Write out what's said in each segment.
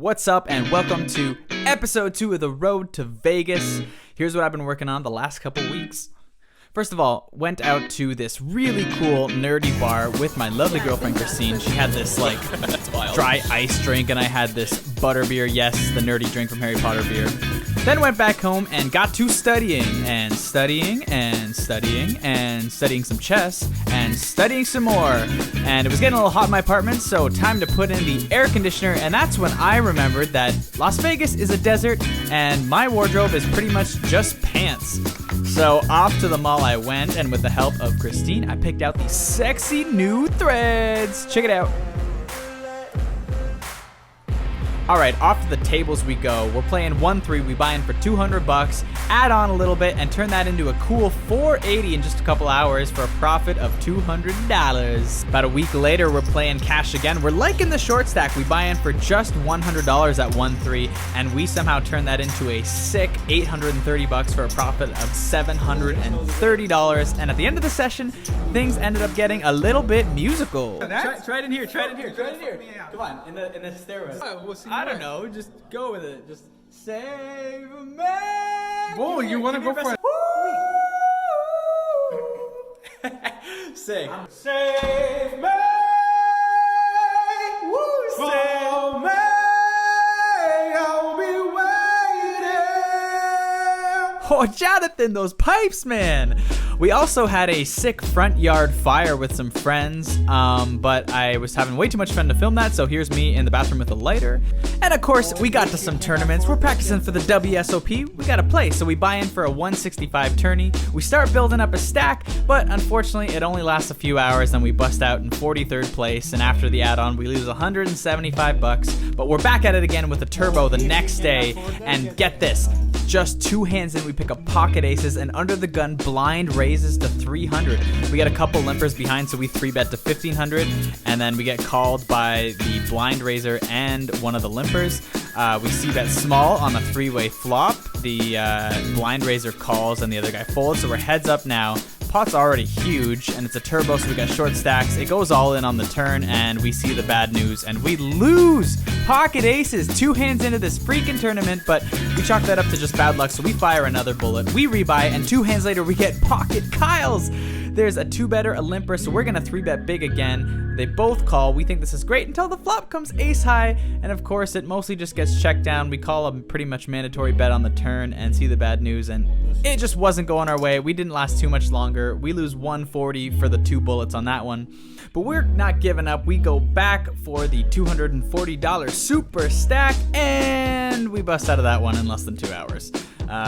What's up, and welcome to episode 2 of The Road to Vegas. Here's what I've been working on the last couple weeks. First of all, went out to this really cool nerdy bar with my lovely girlfriend Christine. She had this like dry ice drink, and I had this butterbeer, yes, the nerdy drink from Harry Potter beer. Then went back home and got to studying some chess and studying some more. And it was getting a little hot in my apartment, so time to put in the air conditioner. And that's when I remembered that Las Vegas is a desert and my wardrobe is pretty much just pants. So off to the mall I went, and with the help of Christine, I picked out these sexy new threads. Check it out. All right, off to the tables we go. We're playing 1-3. We buy in for $200, add on a little bit, and turn that into a cool $480 in just a couple hours for a profit of $200. About a week later, we're playing cash again. We're liking the short stack. We buy in for just $100 at 1-3, and we somehow turn that into a sick $830 for a profit of $730. And at the end of the session, things ended up getting a little bit musical. Try it in here. Come on, in the stairwell. We'll see. I don't know. Just go with it. Just save me. Whoa, you want to go for it? Sing. Save me. Woo, save me. I'll be waiting. Oh, Jonathan, those pipes, man. We also had a sick front yard fire with some friends, but I was having way too much fun to film that, so here's me in the bathroom with a lighter. And of course, we got to some tournaments. We're practicing for the WSOP. We gotta play, so we buy in for a 165 tourney. We start building up a stack, but unfortunately, it only lasts a few hours, then we bust out in 43rd place, and after the add-on, we lose $175, but we're back at it again with a turbo the next day, and get this. Just 2 hands in, we pick up pocket aces, and under the gun, blind raises to 300. We get a couple limpers behind, so we 3-bet to 1500, and then we get called by the blind raiser and one of the limpers. We see bet small on a 3-way flop. The blind raiser calls, and the other guy folds, so we're heads up now. Pot's already huge, and it's a turbo, so we got short stacks. It goes all in on the turn, and we see the bad news, and we lose pocket aces 2 hands into this freaking tournament, but we chalk that up to just bad luck, so we fire another bullet. We rebuy, and 2 hands later, we get pocket Kyles. There's a 2-better, a limper, so we're gonna 3-bet big again. They both call. We think this is great until the flop comes ace high, and of course, it mostly just gets checked down. We call a pretty much mandatory bet on the turn and see the bad news, and it just wasn't going our way. We didn't last too much longer. We lose 140 for the 2 bullets on that one, but we're not giving up. We go back for the $240 super stack, and we bust out of that one in less than 2 hours.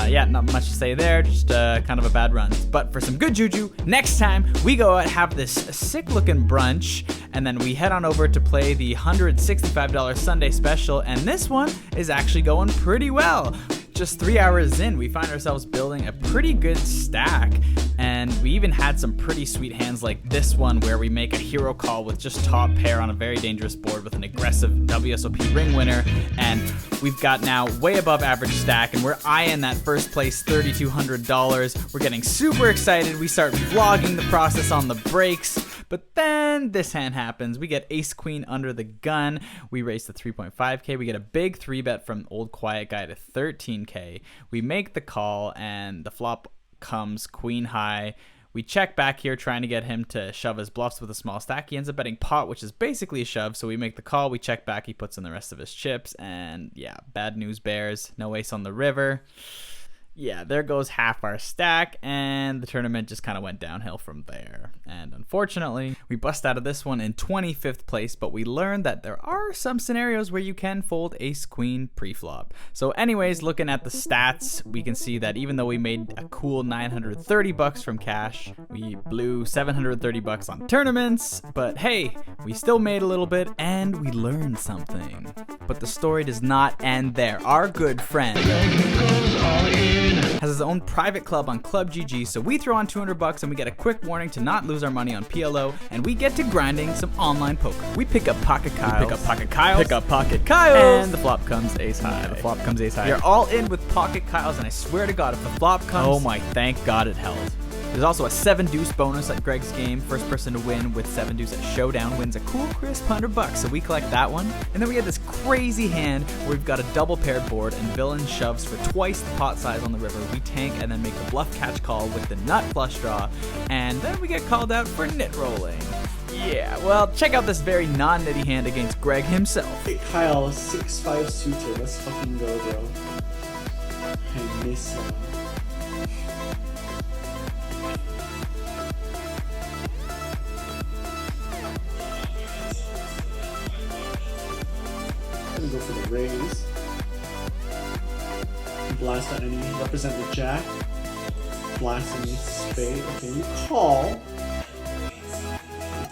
Yeah, not much to say there, just kind of a bad run. But for some good juju, next time we go out, have this sick looking brunch, and then we head on over to play the $165 Sunday special, and this one is actually going pretty well. Just 3 hours in, we find ourselves building a pretty good stack, and we even had some pretty sweet hands like this one where we make a hero call with just top pair on a very dangerous board with an aggressive WSOP ring winner, and we've got now way above average stack, and we're eyeing that first place $3,200. We're getting super excited. We start vlogging the process on the breaks. But then this hand happens. We get ace queen under the gun. We raise to 3.5k. We get a big 3-bet from old quiet guy to 13k. We make the call, and the flop comes queen high. We check back here trying to get him to shove his bluffs with a small stack. He ends up betting pot, which is basically a shove. So we make the call. We check back. He puts in the rest of his chips, and yeah, bad news bears. No ace on the river. Yeah, there goes half our stack, and the tournament just kind of went downhill from there. And unfortunately, we bust out of this one in 25th place, but we learned that there are some scenarios where you can fold ace-queen pre-flop. So anyways, looking at the stats, we can see that even though we made a cool $930 from cash, we blew $730 on tournaments, but hey, we still made a little bit, and we learned something. But the story does not end there. Our good friend has his own private club on Club GG, so we throw on $200 and we get a quick warning to not lose our money on PLO, and we get to grinding some online poker. We pick up pocket Kyles, and the flop comes ace high. You're all in with pocket Kyles, and I swear to God, if the flop comes, oh my, thank God it held. There's also a 7 deuce bonus at Greg's game. First person to win with 7 deuce at Showdown wins a cool crisp $100, so we collect that one. And then we have this crazy hand where we've got a double paired board and villain shoves for twice the pot size on the river. We tank and then make the bluff catch call with the nut flush draw, and then we get called out for nit rolling. Yeah, well, check out this very non-nitty hand against Greg himself. Hey Kyle, 6-5 suitor. Let's fucking go, bro. I miss I'm gonna go for the raise. Blast at enemy. Represent the jack. Blast any spade. Okay, you call.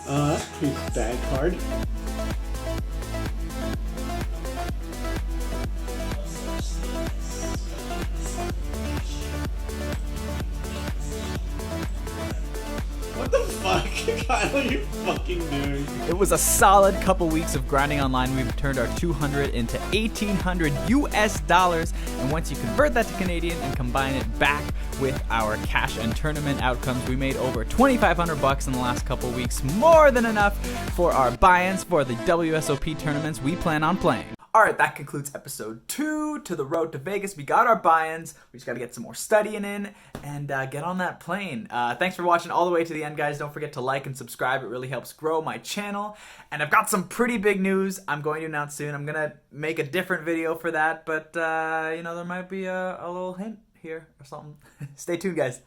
That's a pretty bad card. What the fuck? Kyle, what are you fucking doing? It was a solid couple weeks of grinding online. We've turned our 200 into 1,800 US dollars, and once you convert that to Canadian and combine it back with our cash and tournament outcomes, we made over 2,500 bucks in the last couple weeks, more than enough for our buy-ins for the WSOP tournaments we plan on playing. Alright, that concludes episode 2 to the road to Vegas. We got our buy-ins. We just got to get some more studying in and get on that plane. Thanks for watching all the way to the end, guys. Don't forget to like and subscribe. It really helps grow my channel. And I've got some pretty big news I'm going to announce soon. I'm going to make a different video for that, but, you know, there might be a little hint here or something. Stay tuned, guys.